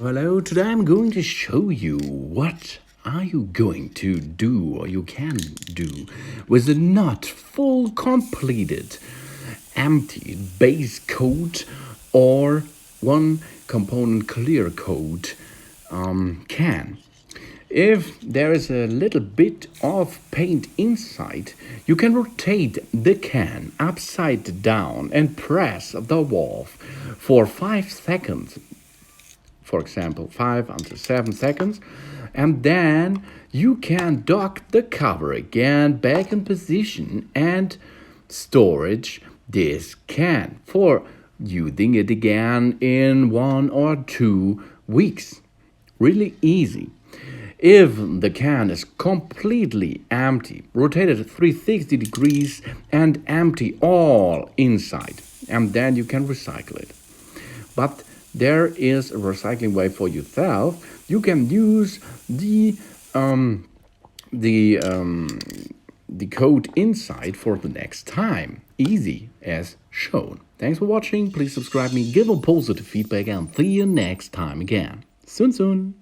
Hello, today I'm going to show you what are you going to do or you can do with a not full completed empty base coat or one component clear coat can. If there is a little bit of paint inside, you can rotate the can upside down and press the valve for 5 seconds. For example, 5 until 7 seconds, and then you can dock the cover again back in position and storage this can for using it again in 1 or 2 weeks. Really easy. If the can is completely empty, rotate it 360 degrees and empty all inside, and then you can recycle it. But there is a recycling way for yourself. You can use the coat inside for the next time. Easy as shown. Thanks for watching. Please subscribe me, give a positive feedback, and see you next time again. Soon.